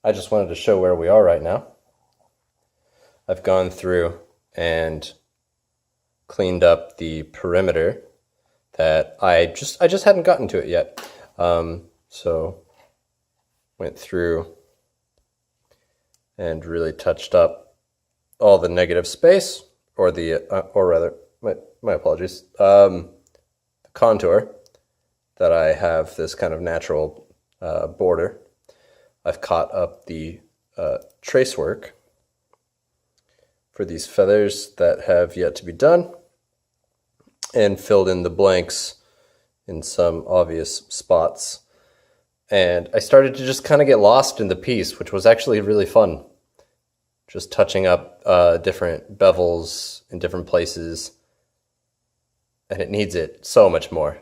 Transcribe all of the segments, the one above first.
I just wanted to show where we are right now. I've gone through and cleaned up the perimeter that I just hadn't gotten to it yet. So went through and really touched up all the negative space, or rather, my apologies, the contour that I have this kind of natural border. I've caught up the trace work for these feathers that have yet to be done, and filled in the blanks in some obvious spots. And I started to just kind of get lost in the piece, which was actually really fun. Just touching up different bevels in different places, and it needs it so much more.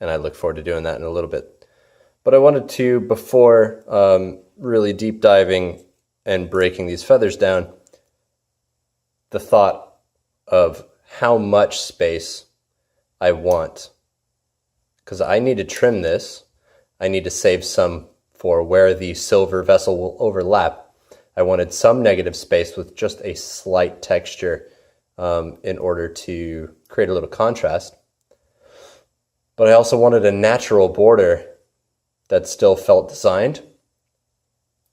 And I look forward to doing that in a little bit. But I wanted to, before really deep diving and breaking these feathers down, the thought of how much space I want. Because I need to trim this. I need to save some for where the silver vessel will overlap. I wanted some negative space with just a slight texture in order to create a little contrast. But I also wanted a natural border that still felt designed.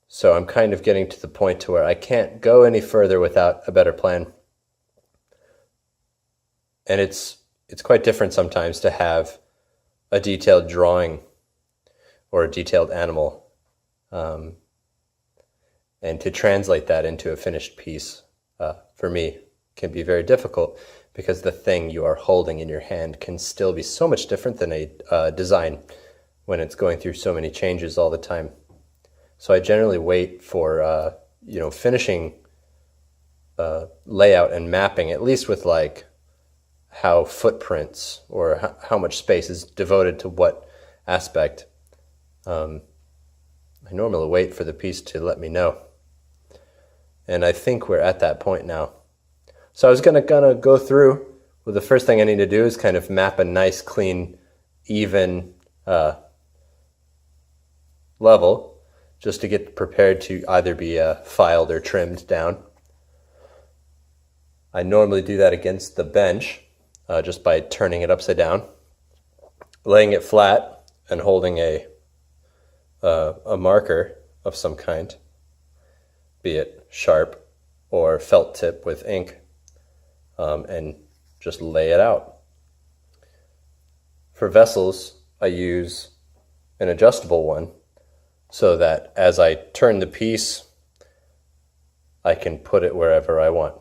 So I'm kind of getting to the point to where I can't go any further without a better plan. And it's quite different sometimes to have a detailed drawing or a detailed animal, and to translate that into a finished piece, for me, can be very difficult, because the thing you are holding in your hand can still be so much different than a design when it's going through so many changes all the time. So I generally wait for finishing layout and mapping, at least with like how footprints or how much space is devoted to what aspect. I normally wait for the piece to let me know. And I think we're at that point now. So I was gonna go through, well, the first thing I need to do is kind of map a nice, clean, even level, just to get prepared to either be filed or trimmed down. I normally do that against the bench, just by turning it upside down, laying it flat, and holding a marker of some kind, be it sharp or felt tip with ink, and just lay it out. For vessels, I use an adjustable one, so that as I turn the piece, I can put it wherever I want.